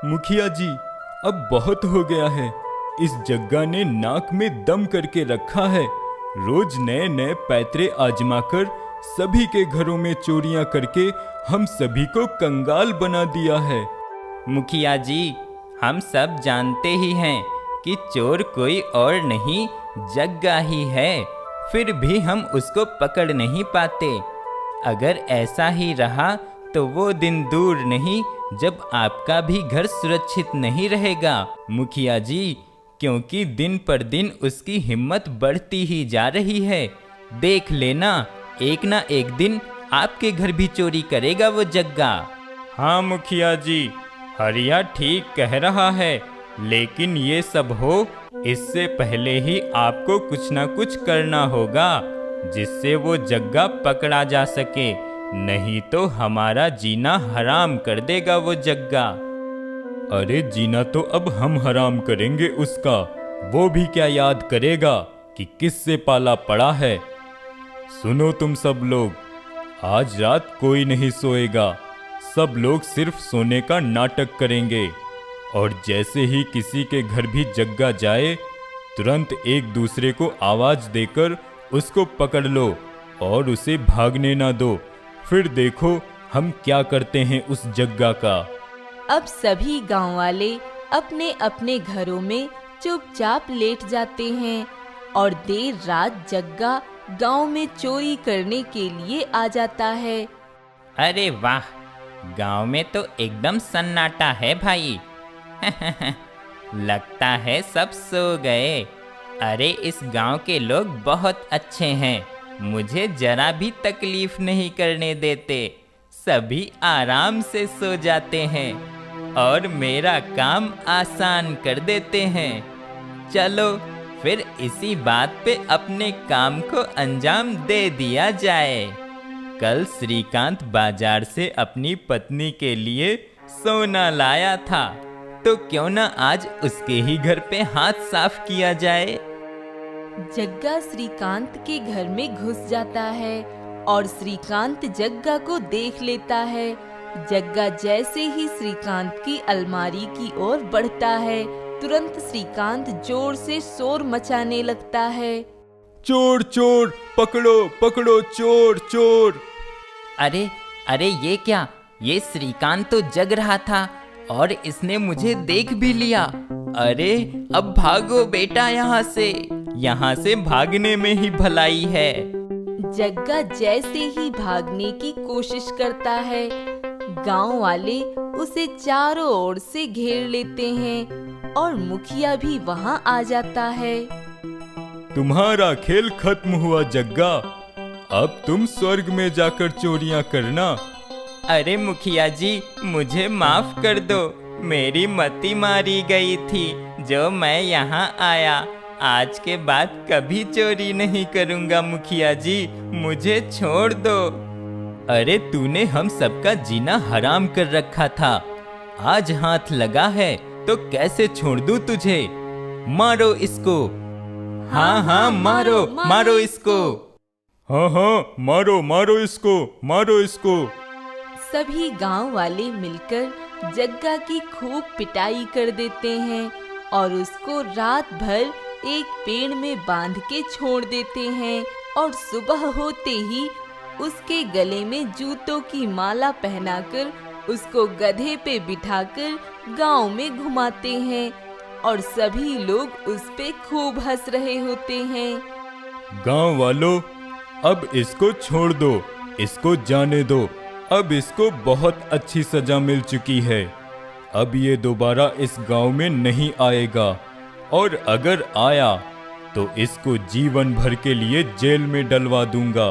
मुखिया जी, अब बहुत हो गया है। इस जग्गा ने नाक में दम करके रखा है। रोज नए नए पैतरे आजमाकर सभी के घरों में चोरियां करके हम सभी को कंगाल बना दिया है। मुखिया जी, हम सब जानते ही हैं कि चोर कोई और नहीं जग्गा ही है, फिर भी हम उसको पकड़ नहीं पाते। अगर ऐसा ही रहा तो वो दिन दूर नहीं जब आपका भी घर सुरक्षित नहीं रहेगा मुखिया जी, क्योंकि दिन पर दिन उसकी हिम्मत बढ़ती ही जा रही है। देख लेना, एक ना एक दिन आपके घर भी चोरी करेगा वो जग्गा। हाँ मुखिया जी, हरिया ठीक कह रहा है, लेकिन ये सब हो इससे पहले ही आपको कुछ ना कुछ करना होगा जिससे वो जग्गा पकड़ा जा सके, नहीं तो हमारा जीना हराम कर देगा वो जग्गा। अरे जीना तो अब हम हराम करेंगे उसका, वो भी क्या याद करेगा कि किससे पाला पड़ा है। सुनो तुम सब लोग, आज रात कोई नहीं सोएगा। सब लोग सिर्फ सोने का नाटक करेंगे और जैसे ही किसी के घर भी जग्गा जाए तुरंत एक दूसरे को आवाज देकर उसको पकड़ लो और उसे भागने ना दो। फिर देखो हम क्या करते हैं उस जग्गा का। अब सभी गांव वाले अपने अपने घरों में चुपचाप लेट जाते हैं और देर रात जग्गा गांव में चोरी करने के लिए आ जाता है। अरे वाह, गांव में तो एकदम सन्नाटा है भाई। लगता है सब सो गए। अरे इस गांव के लोग बहुत अच्छे हैं, मुझे जरा भी तकलीफ नहीं करने देते। सभी आराम से सो जाते हैं और मेरा काम आसान कर देते हैं। चलो फिर इसी बात पे अपने काम को अंजाम दे दिया जाए। कल श्रीकांत बाजार से अपनी पत्नी के लिए सोना लाया था, तो क्यों ना आज उसके ही घर पे हाथ साफ किया जाए। जग्गा श्रीकांत के घर में घुस जाता है और श्रीकांत जग्गा को देख लेता है। जग्गा जैसे ही श्रीकांत की अलमारी की ओर बढ़ता है, तुरंत श्रीकांत जोर से शोर मचाने लगता है। चोर चोर, पकड़ो पकड़ो, चोर चोर। अरे अरे ये क्या, ये श्रीकांत तो जग रहा था और इसने मुझे देख भी लिया। अरे अब भागो बेटा यहाँ से भागने में ही भलाई है। जग्गा जैसे ही भागने की कोशिश करता है, गांव वाले उसे चारों ओर से घेर लेते हैं और मुखिया भी वहां आ जाता है। तुम्हारा खेल खत्म हुआ जग्गा, अब तुम स्वर्ग में जाकर चोरियां करना। अरे मुखिया जी, मुझे माफ कर दो, मेरी मति मारी गई थी जो मैं यहाँ आया। आज के बाद कभी चोरी नहीं करूँगा मुखिया जी, मुझे छोड़ दो। अरे तूने हम सबका जीना हराम कर रखा था, आज हाथ लगा है तो कैसे छोड़ दूँ तुझे। मारो इसको। हाँ हाँ, मारो मारो इसको। हाँ हाँ, मारो मारो इसको, मारो इसको। सभी गांव वाले मिलकर जग्गा की खूब पिटाई कर देते हैं और उसको रात भर एक पेड़ में बांध के छोड़ देते हैं और सुबह होते ही उसके गले में जूतों की माला पहनाकर उसको गधे पे बिठाकर गांव में घुमाते हैं और सभी लोग उस पे खूब हंस रहे होते हैं। गांव वालों, अब इसको छोड़ दो, इसको जाने दो। अब इसको बहुत अच्छी सजा मिल चुकी है। अब ये दोबारा इस गांव में नहीं आएगा और अगर आया तो इसको जीवन भर के लिए जेल में डलवा दूंगा।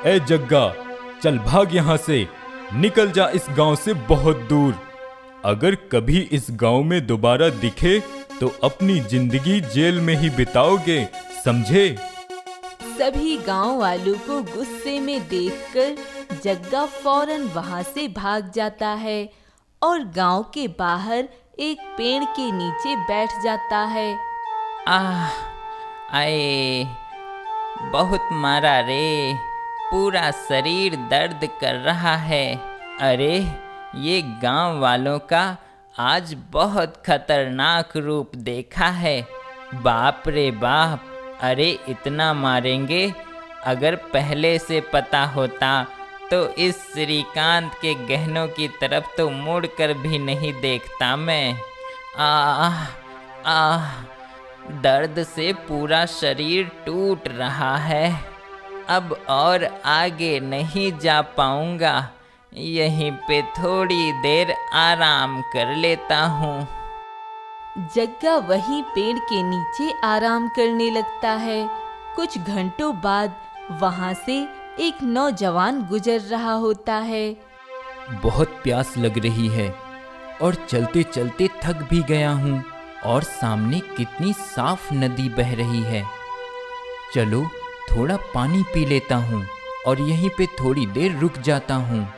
ए जग्गा, चल भाग यहाँ से, निकल जा इस गांव से बहुत दूर। अगर कभी इस गांव में दोबारा दिखे तो अपनी जिंदगी जेल में ही बिताओगे, समझे। सभी गांव वालों को गुस्से में देखकर जग्गा फौरन वहां से भाग जाता है और गांव के बाहर एक पेड़ के नीचे बैठ जाता है। आए, बहुत मारा रे, पूरा शरीर दर्द कर रहा है। अरे ये गांव वालों का आज बहुत खतरनाक रूप देखा है। बाप रे बाप, अरे इतना मारेंगे। अगर पहले से पता होता तो इस श्रीकांत के गहनों की तरफ तो मुड़ कर भी नहीं देखता मैं। आह आह, दर्द से पूरा शरीर टूट रहा है। अब और आगे नहीं जा पाऊंगा। यहीं पे थोड़ी देर आराम कर लेता हूँ। जग्गा वहीं पेड़ के नीचे आराम करने लगता है। कुछ घंटों बाद वहां से एक नौजवान गुजर रहा होता है। बहुत प्यास लग रही है और चलते चलते थक भी गया हूँ, और सामने कितनी साफ नदी बह रही है। चलो थोड़ा पानी पी लेता हूँ और यहीं पे थोड़ी देर रुक जाता हूँ।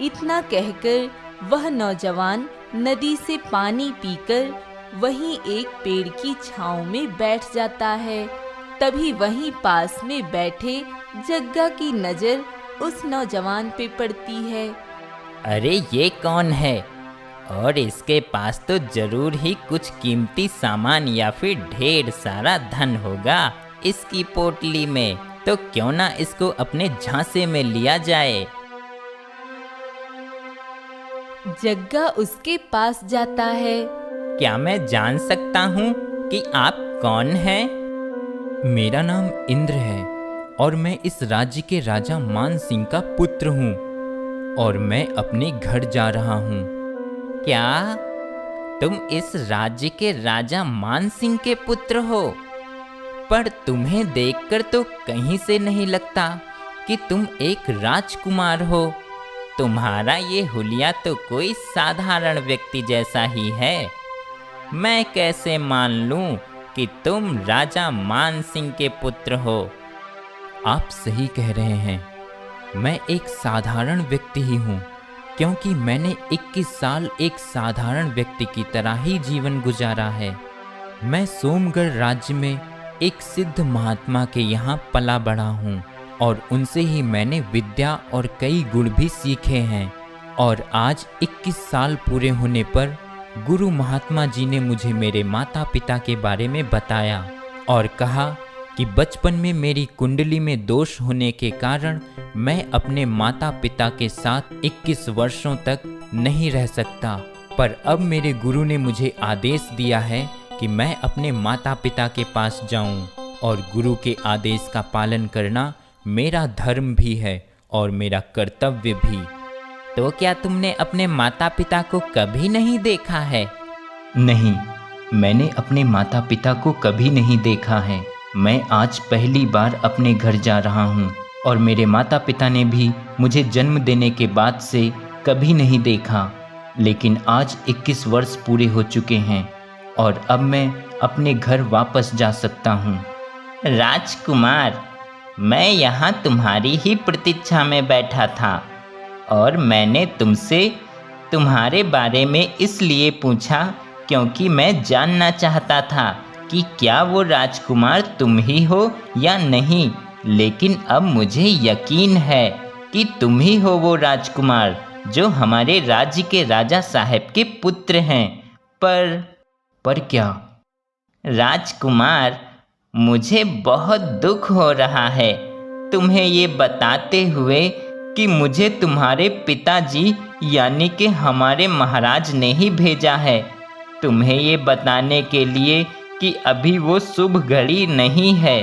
इतना कहकर वह नौजवान नदी से पानी पीकर वहीं एक पेड़ की छांव में बैठ जाता है। तभी वहीं पास में बैठे जग्गा की नजर उस नौजवान पे पड़ती है। अरे ये कौन है? और इसके पास तो जरूर ही कुछ कीमती सामान या फिर ढेर सारा धन होगा इसकी पोटली में। तो क्यों ना इसको अपने झांसे में लिया जाए। जग्गा उसके पास जाता है। क्या मैं जान सकता हूँ कि आप कौन हैं? मेरा नाम इंद्र है और मैं इस राज्य के राजा मान सिंह का पुत्र हूँ, और मैं अपने घर जा रहा हूँ। क्या तुम इस राज्य के राजा मान सिंह के पुत्र हो? पर तुम्हें देखकर तो कहीं से नहीं लगता कि तुम एक राजकुमार हो। तुम्हारा ये हुलिया तो कोई साधारण व्यक्ति जैसा ही है। मैं कैसे मान लूं कि तुम राजा मान सिंह के पुत्र हो? आप सही कह रहे हैं, मैं एक साधारण व्यक्ति ही हूँ, क्योंकि मैंने 21 साल एक साधारण व्यक्ति की तरह ही जीवन गुजारा है। मैं सोमगढ़ राज्य में एक सिद्ध महात्मा के यहाँ पला बढ़ा हूँ, और उनसे ही मैंने विद्या और कई गुण भी सीखे हैं। और आज 21 साल पूरे होने पर गुरु महात्मा जी ने मुझे मेरे माता पिता के बारे में बताया और कहा कि बचपन में मेरी कुंडली में दोष होने के कारण मैं अपने माता पिता के साथ 21 वर्षों तक नहीं रह सकता। पर अब मेरे गुरु ने मुझे आदेश दिया है कि मैं अपने माता पिता के पास जाऊं, और गुरु के आदेश का पालन करना मेरा धर्म भी है और मेरा कर्तव्य भी। तो क्या तुमने अपने माता पिता को कभी नहीं देखा है? नहीं, मैंने अपने माता पिता को कभी नहीं देखा है। मैं आज पहली बार अपने घर जा रहा हूँ, और मेरे माता पिता ने भी मुझे जन्म देने के बाद से कभी नहीं देखा। लेकिन आज 21 वर्ष पूरे हो चुके हैं और अब मैं अपने घर वापस जा सकता हूँ। राजकुमार, मैं यहाँ तुम्हारी ही प्रतीक्षा में बैठा था, और मैंने तुमसे तुम्हारे बारे में इसलिए पूछा क्योंकि मैं जानना चाहता था कि क्या वो राजकुमार तुम ही हो या नहीं। लेकिन अब मुझे यकीन है कि तुम ही हो वो राजकुमार जो हमारे राज्य के राजा साहब के पुत्र हैं। पर क्या? राजकुमार, मुझे बहुत दुख हो रहा है तुम्हें ये बताते हुए कि मुझे तुम्हारे पिताजी यानी कि हमारे महाराज ने ही भेजा है तुम्हें ये बताने के लिए कि अभी वो शुभ घड़ी नहीं है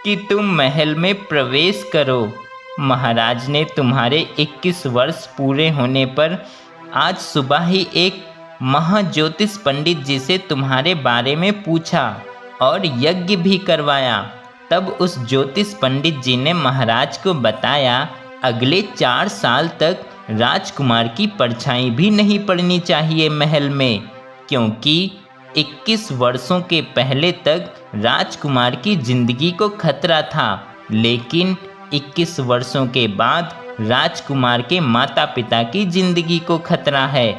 कि तुम महल में प्रवेश करो। महाराज ने तुम्हारे 21 वर्ष पूरे होने पर आज सुबह ही एक महाज्योतिष पंडित जी से तुम्हारे बारे में पूछा और यज्ञ भी करवाया। तब उस ज्योतिष पंडित जी ने महाराज को बताया अगले 4 साल तक राजकुमार की परछाई भी नहीं पड़नी चाहिए महल में, क्योंकि 21 वर्षों के पहले तक राजकुमार की जिंदगी को खतरा था। लेकिन 21 वर्षों के बाद राजकुमार के माता पिता की जिंदगी को खतरा है,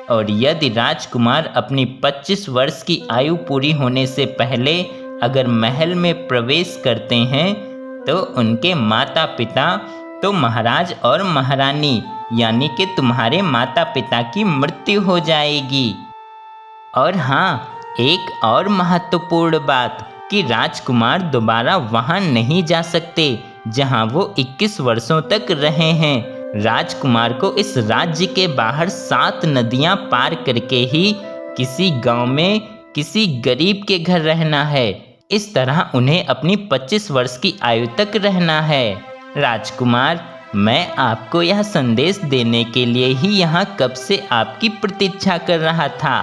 और यदि राजकुमार अपनी 25 वर्ष की आयु पूरी होने से पहले अगर महल में प्रवेश करते हैं तो उनके माता पिता तो महाराज और महारानी यानी कि तुम्हारे माता पिता की मृत्यु हो जाएगी। और हाँ, एक और महत्वपूर्ण बात कि राजकुमार दोबारा वहाँ नहीं जा सकते जहाँ वो 21 वर्षों तक रहे हैं। राजकुमार को इस राज्य के बाहर 7 नदियाँ पार करके ही किसी गांव में किसी गरीब के घर रहना है। इस तरह उन्हें अपनी 25 वर्ष की आयु तक रहना है। राजकुमार, मैं आपको यह संदेश देने के लिए ही यहाँ कब से आपकी प्रतीक्षा कर रहा था।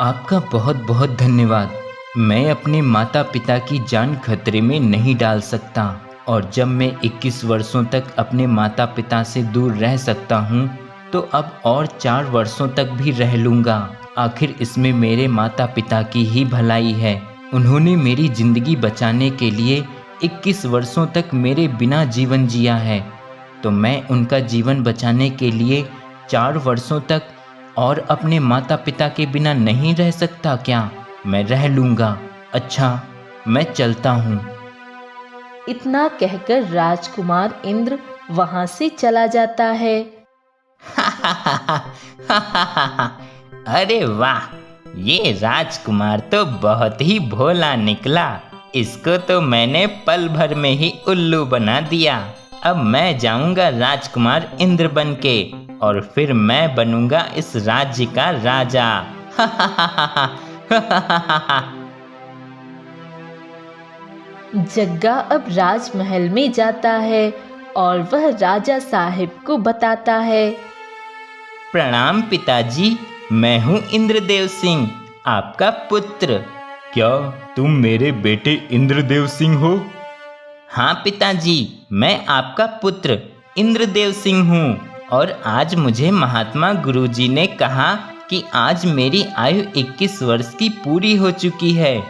आपका बहुत बहुत धन्यवाद। मैं अपने माता पिता की जान खतरे में नहीं डाल सकता, और जब मैं 21 वर्षों तक अपने माता पिता से दूर रह सकता हूँ तो अब और 4 वर्षों तक भी रह लूँगा। आखिर इसमें मेरे माता पिता की ही भलाई है। उन्होंने मेरी ज़िंदगी बचाने के लिए 21 वर्षों तक मेरे बिना जीवन जिया है, तो मैं उनका जीवन बचाने के लिए 4 वर्षों तक और अपने माता पिता के बिना नहीं रह सकता क्या? मैं रह लूँगा। अच्छा, मैं चलता हूँ। इतना कहकर राजकुमार इंद्र वहां से चला जाता है। अरे वाह, ये राजकुमार तो बहुत ही भोला निकला। इसको तो मैंने पल भर में ही उल्लू बना दिया। अब मैं जाऊंगा राजकुमार इंद्र बन के, और फिर मैं बनूंगा इस राज्य का राजा। जग्गा अब राजमहल में जाता है और वह राजा साहिब को बताता है। प्रणाम पिताजी, मैं हूँ इंद्रदेव सिंह, आपका पुत्र। क्या तुम मेरे बेटे इंद्रदेव सिंह हो? हाँ पिताजी, मैं आपका पुत्र इंद्रदेव सिंह हूँ, और आज मुझे महात्मा गुरुजी ने कहा कि आज मेरी आयु 21 वर्ष की पूरी हो चुकी है।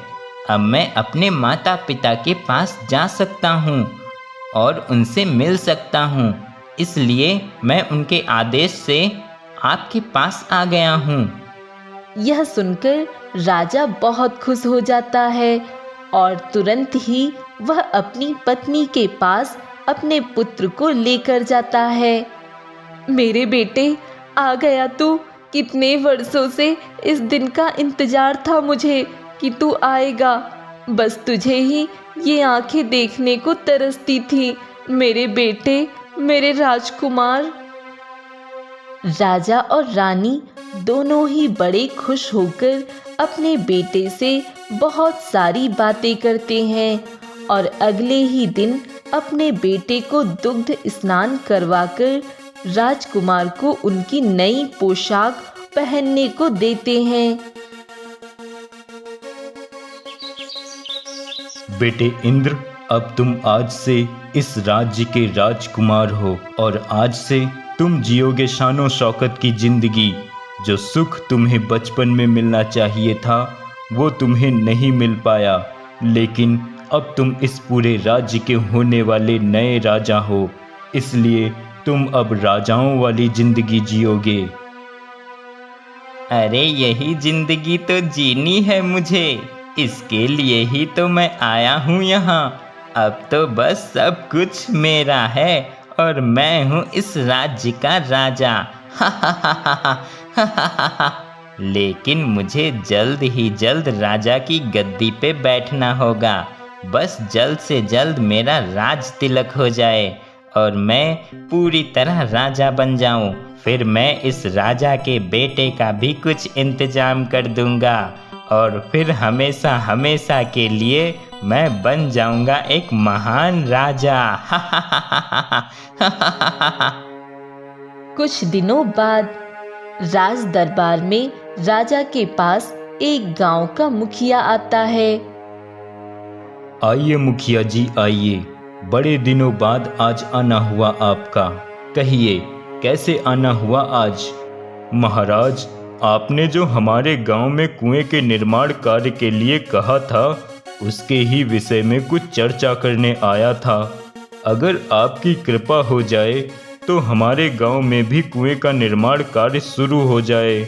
अब मैं अपने माता पिता के पास जा सकता हूँ और उनसे मिल सकता हूँ, इसलिए मैं उनके आदेश से आपके पास आ गया हूँ। यह सुनकर राजा बहुत खुश हो जाता है और तुरंत ही वह अपनी पत्नी के पास अपने पुत्र को लेकर जाता है। मेरे बेटे, आ गया तू। कितने वर्षों से इस दिन का इंतजार था मुझे कि तू आएगा। बस तुझे ही ये आंखें देखने को तरसती थी, मेरे बेटे, मेरे राजकुमार। राजा और रानी दोनों ही बड़े खुश होकर अपने बेटे से बहुत सारी बातें करते हैं और अगले ही दिन अपने बेटे को दुग्ध स्नान करवाकर राजकुमार को उनकी नई पोशाक पहनने को देते हैं। बेटे इंद्र, अब तुम आज से इस राज्य के राजकुमार हो, और आज से तुम जियोगे शानो शौकत की जिंदगी। जो सुख तुम्हें बचपन में मिलना चाहिए था वो तुम्हें नहीं मिल पाया, लेकिन अब तुम इस पूरे राज्य के होने वाले नए राजा हो, इसलिए तुम अब राजाओं वाली जिंदगी जियोगे। अरे यही जिंदगी तो जीनी है मुझे, इसके लिए ही तो मैं आया हूँ यहाँ। अब तो बस सब कुछ मेरा है और मैं हूँ इस राज्य का राजा। लेकिन मुझे जल्द ही जल्द राजा की गद्दी पे बैठना होगा। बस जल्द से जल्द मेरा राज तिलक हो जाए और मैं पूरी तरह राजा बन जाऊं। फिर मैं इस राजा के बेटे का भी कुछ इंतजाम कर दूंगा और फिर हमेशा हमेशा के लिए मैं बन जाऊंगा एक महान राजा। कुछ दिनों बाद राज दरबार में राजा के पास एक गांव का मुखिया आता है। आइए मुखिया जी, आइए। बड़े दिनों बाद आज आना हुआ आपका। कहिए, कैसे आना हुआ आज? महाराज, आपने जो हमारे गांव में कुएं के निर्माण कार्य के लिए कहा था, उसके ही विषय में कुछ चर्चा करने आया था। अगर आपकी कृपा हो जाए तो हमारे गांव में भी कुएं का निर्माण कार्य शुरू हो जाए।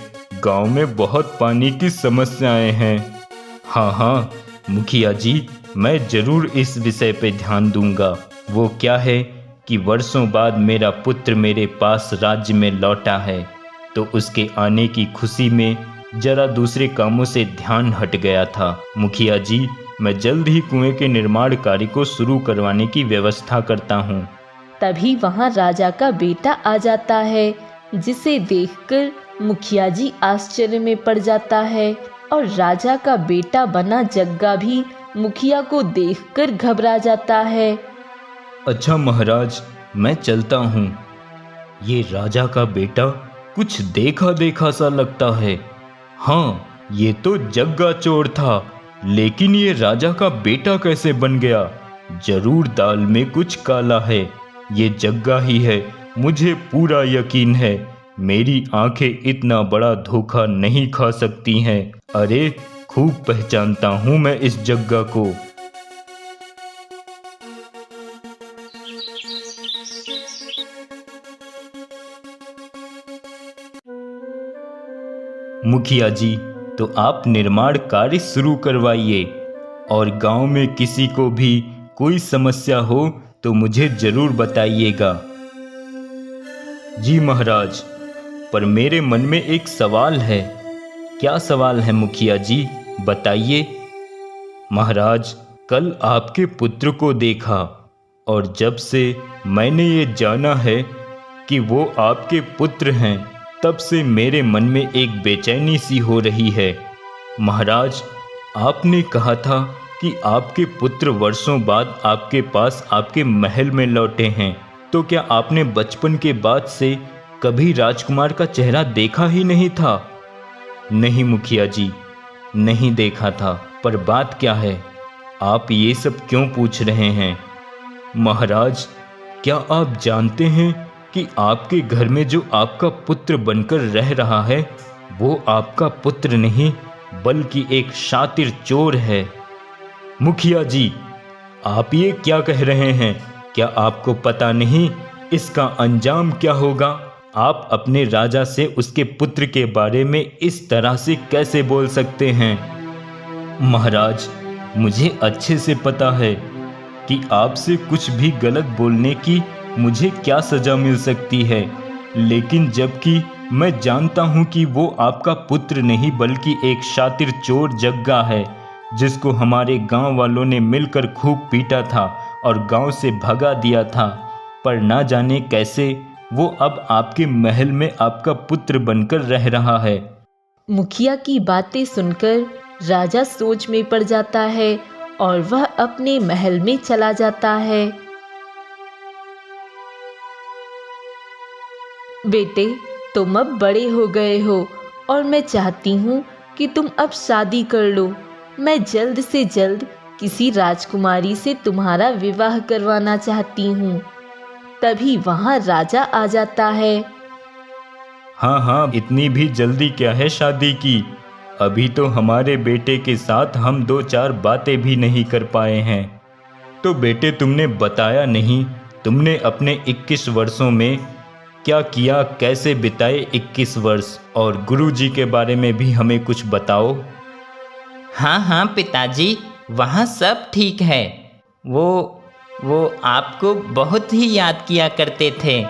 गांव में बहुत पानी की समस्याएं हैं। हाँ मुखिया जी, मैं जरूर इस विषय पे ध्यान दूंगा। वो क्या है कि वर्षों बाद मेरा पुत्र मेरे पास राज्य में लौटा है, तो उसके आने की खुशी में जरा दूसरे कामों से ध्यान हट गया था। मुखिया जी, मैं जल्द ही कुएं के निर्माण कार्य को शुरू करवाने की व्यवस्था करता हूँ। तभी वहाँ राजा का बेटा आ जाता है, जिसे देखकर मुखिया जी आश्चर्य में पड़ जाता है और राजा का बेटा बना जग्गा भी मुखिया को देखकर घबरा जाता है। अच्छा महाराज, मैं चलता हूँ। ये राजा का बेटा कुछ देखा देखा सा लगता है। हाँ, ये तो जग्गा चोर था, लेकिन ये राजा का बेटा कैसे बन गया? जरूर दाल में कुछ काला है। ये जग्गा ही है, मुझे पूरा यकीन है। मेरी आंखें इतना बड़ा धोखा नहीं खा सकती हैं। अरे, खूब पहचानता हूँ मैं इस जग्गा को। मुखिया जी, तो आप निर्माण कार्य शुरू करवाइए और गांव में किसी को भी कोई समस्या हो तो मुझे जरूर बताइएगा। जी महाराज, पर मेरे मन में एक सवाल है। क्या सवाल है मुखिया जी, बताइए। महाराज, कल आपके पुत्र को देखा और जब से मैंने ये जाना है कि वो आपके पुत्र हैं, तब से मेरे मन में एक बेचैनी सी हो रही है। महाराज, आपने कहा था कि आपके पुत्र वर्षों बाद आपके पास आपके महल में लौटे हैं, तो क्या आपने बचपन के बाद से कभी राजकुमार का चेहरा देखा ही नहीं था? नहीं मुखिया जी, नहीं देखा था। पर बात क्या है? आप ये सब क्यों पूछ रहे हैं? महाराज, क्या आप जानते हैं कि आपके घर में जो आपका पुत्र बनकर रह रहा है, वो आपका पुत्र नहीं बल्कि एक शातिर चोर है। मुखिया जी, आप ये क्या कह रहे हैं? क्या आपको पता नहीं इसका अंजाम क्या होगा? आप अपने राजा से उसके पुत्र के बारे में इस तरह से कैसे बोल सकते हैं? महाराज, मुझे अच्छे से पता है कि आपसे कुछ भी गलत बोलने की मुझे क्या सजा मिल सकती है, लेकिन जबकि मैं जानता हूं कि वो आपका पुत्र नहीं बल्कि एक शातिर चोर जग्गा है, जिसको हमारे गांव वालों ने मिलकर खूब पीटा था और गांव से भगा दिया था। पर ना जाने कैसे वो अब आपके महल में आपका पुत्र बनकर रह रहा है। मुखिया की बातें सुनकर राजा सोच में पड़ जाता है और वह अपने महल में चला जाता है। बेटे, तुम अब बड़े हो गए हो और मैं चाहती हूँ कि तुम अब शादी कर लो। मैं जल्द से जल्द किसी राजकुमारी से तुम्हारा विवाह करवाना चाहती हूँ। तभी वहाँ राजा आ जाता है। हाँ हाँ, इतनी भी जल्दी क्या है शादी की? अभी तो हमारे बेटे के साथ हम 2-4 बातें भी नहीं कर पाए हैं। तो बेटे, तुमने बताया नहीं, तुमने अपने 21 वर्षों में क्या किया, कैसे बिताए 21 वर्ष? और गुरुजी के बारे में भी हमें कुछ बताओ। हाँ हाँ पिताजी, वहाँ सब ठीक है। वो आपको बहुत ही याद किया करते थे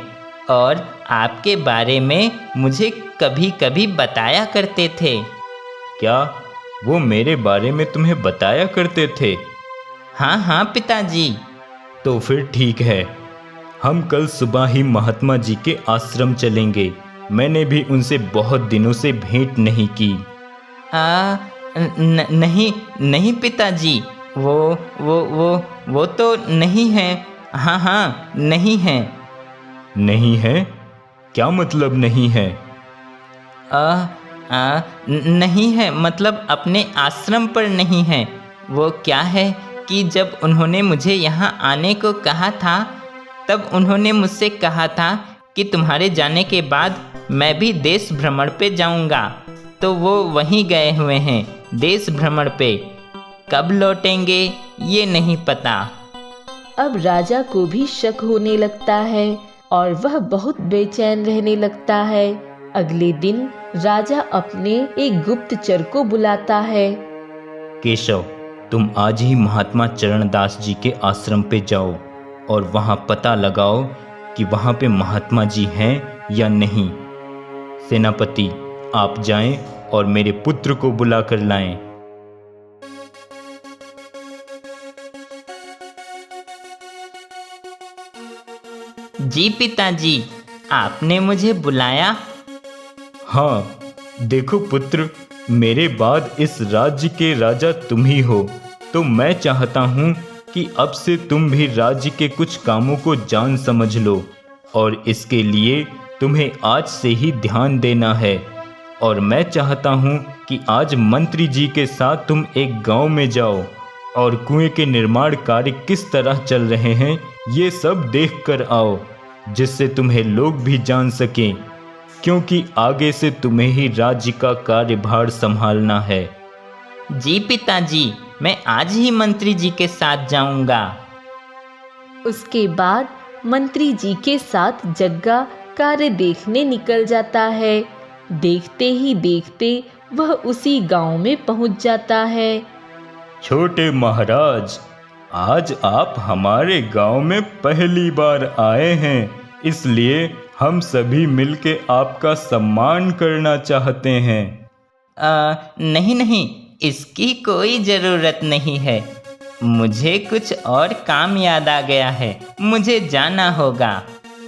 और आपके बारे में मुझे कभी कभी बताया करते थे। क्या वो मेरे बारे में तुम्हें बताया करते थे? हाँ हाँ पिताजी। तो फिर ठीक है, हम कल सुबह ही महात्मा जी के आश्रम चलेंगे। मैंने भी उनसे बहुत दिनों से भेंट नहीं की। नहीं पिताजी, वो तो नहीं है। हाँ हाँ, नहीं है। नहीं है? क्या मतलब नहीं है? नहीं है मतलब अपने आश्रम पर नहीं है। वो क्या है कि जब उन्होंने मुझे यहाँ आने को कहा था, तब उन्होंने मुझसे कहा था कि तुम्हारे जाने के बाद मैं भी देश भ्रमण पे जाऊँगा। तो वो वहीं गए हुए हैं देश भ्रमण पे। कब लौटेंगे ये नहीं पता। अब राजा को भी शक होने लगता है और वह बहुत बेचैन रहने लगता है। अगले दिन राजा अपने एक गुप्तचर को बुलाता है। केशव, तुम आज ही महात्मा चरणदास जी के आश्रम पे जाओ और वहाँ पता लगाओ कि वहाँ पे महात्मा जी हैं या नहीं। सेनापति, आप जाएं और मेरे पुत्र को बुला कर लाएं। जी पिताजी, आपने मुझे बुलाया? हाँ, देखो पुत्र, मेरे बाद इस राज्य के राजा तुम ही हो, तो मैं चाहता हूँ कि अब से तुम भी राज्य के कुछ कामों को जान समझ लो, और इसके लिए तुम्हें आज से ही ध्यान देना है। और मैं चाहता हूँ कि आज मंत्री जी के साथ तुम एक गांव में जाओ और कुएं के निर्माण कार्य किस तरह चल रहे हैं ये सब देख कर आओ, जिससे तुम्हें लोग भी जान सकें, क्योंकि आगे से तुम्हें ही राज्य का कार्यभार संभालना है। जी पिताजी, मैं आज ही मंत्री जी के साथ जाऊंगा। उसके बाद मंत्री जी के साथ जग्गा कार्य देखने निकल जाता है। देखते ही देखते वह उसी गांव में पहुंच जाता है। छोटे महाराज, आज आप हमारे गांव में पहली बार आए हैं, इसलिए हम सभी मिलके आपका सम्मान करना चाहते हैं। नहीं नहीं, इसकी कोई ज़रूरत नहीं है। मुझे कुछ और काम याद आ गया है, मुझे जाना होगा।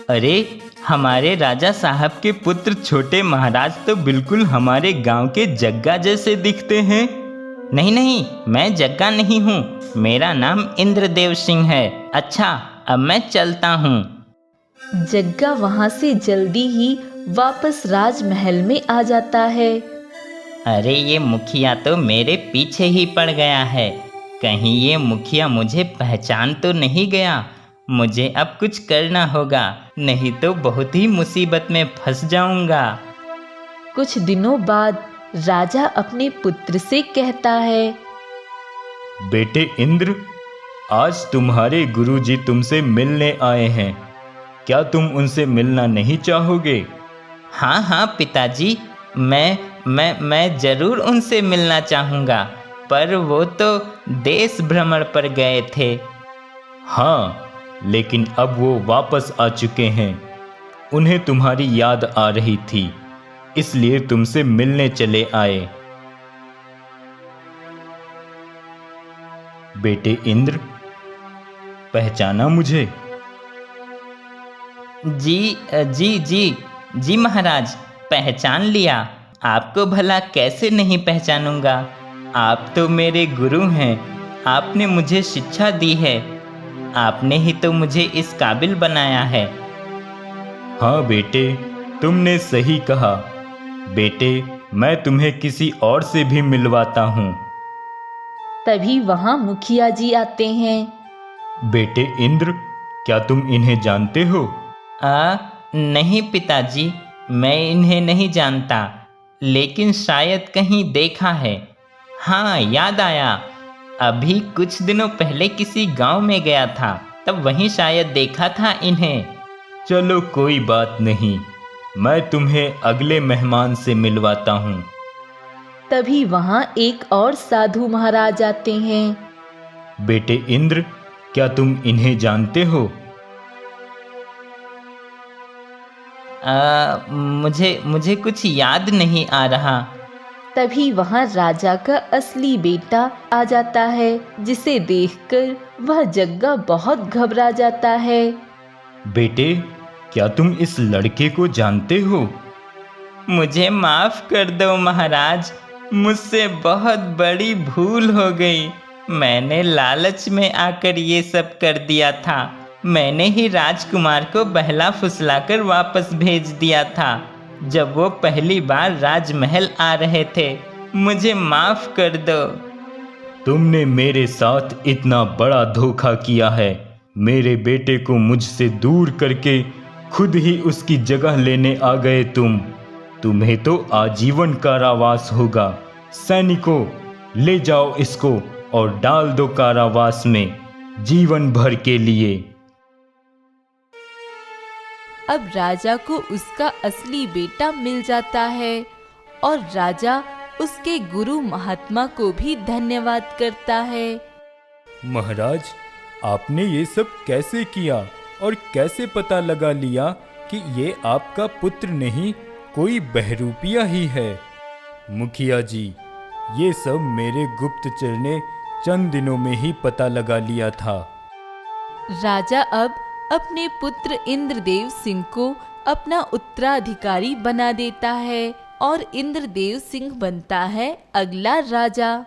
अरे, हमारे राजा साहब के पुत्र छोटे महाराज तो बिल्कुल हमारे गांव के जग्गा जैसे दिखते हैं। नहीं नहीं, मैं जग्गा नहीं हूँ, मेरा नाम इंद्रदेव सिंह है। अच्छा, अब मैं चलता हूँ। जग्गा वहां से जल्दी ही वापस राजमहल में आ जाता है। अरे, ये मुखिया तो मेरे पीछे ही पड़ गया है। कहीं ये मुखिया मुझे पहचान तो नहीं गया। मुझे अब कुछ करना होगा, नहीं तो बहुत ही मुसीबत में फंस जाऊंगा। कुछ दिनों बाद राजा अपने पुत्र से कहता है, बेटे इंद्र, आज तुम्हारे गुरुजी तुमसे मिलने आए हैं, क्या तुम उनसे मिलना नहीं चाहोगे? हाँ हाँ पिताजी, मैं ज़रूर उनसे मिलना चाहूँगा, पर वो तो देश भ्रमण पर गए थे। हाँ, लेकिन अब वो वापस आ चुके हैं। उन्हें तुम्हारी याद आ रही थी, इसलिए तुमसे मिलने चले आए। बेटे इंद्र, पहचाना मुझे? जी महाराज, पहचान लिया। आपको भला कैसे नहीं पहचानूंगा? आप तो मेरे गुरु हैं, आपने मुझे शिक्षा दी है, आपने ही तो मुझे इस काबिल बनाया है। हाँ बेटे, तुमने सही कहा। बेटे, मैं तुम्हें किसी और से भी मिलवाता हूँ। तभी वहां मुखिया जी आते हैं। बेटे इंद्र, क्या तुम इन्हें जानते हो? नहीं पिताजी, मैं इन्हें नहीं जानता, लेकिन शायद कहीं देखा है। हाँ, याद आया, अभी कुछ दिनों पहले किसी गांव में गया था, तब वहीं शायद देखा था इन्हें। चलो कोई बात नहीं, मैं तुम्हें अगले मेहमान से मिलवाता हूँ। तभी वहां एक और साधु महाराज आते हैं। बेटे इंद्र, क्या तुम इन्हें जानते हो? मुझे कुछ याद नहीं आ रहा। तभी वहां राजा का असली बेटा आ जाता है, जिसे देखकर वह जग्गा बहुत घबरा जाता है। बेटे, क्या तुम इस लड़के को जानते हो? मुझे माफ कर दो महाराज, मुझसे बहुत बड़ी भूल हो गई। मैंने लालच में आकर ये सब कर दिया था। मैंने ही राजकुमार को बहला फुसलाकर वापस भेज दिया था, जब वो पहली बार राजमहल आ रहे थे। मुझे माफ कर दो। तुमने मेरे साथ इतना बड़ा धोखा किया है। मेरे बेटे को मुझसे दूर करके खुद ही उसकी जगह लेने आ गए तुम। तुम्हें तो आजीवन कारावास होगा। सैनिकों, ले जाओ इसको और डाल दो कारावास में जीवन भर के लिए। अब राजा को उसका असली बेटा मिल जाता है और राजा उसके गुरु महात्मा को भी धन्यवाद करता है। महाराज, आपने ये सब कैसे किया और कैसे पता लगा लिया कि ये आपका पुत्र नहीं कोई बहरूपिया ही है? मुखिया जी, ये सब मेरे गुप्तचर ने चंद दिनों में ही पता लगा लिया था। राजा अब अपने पुत्र इंद्रदेव सिंह को अपना उत्तराधिकारी बना देता है और इंद्रदेव सिंह बनता है अगला राजा।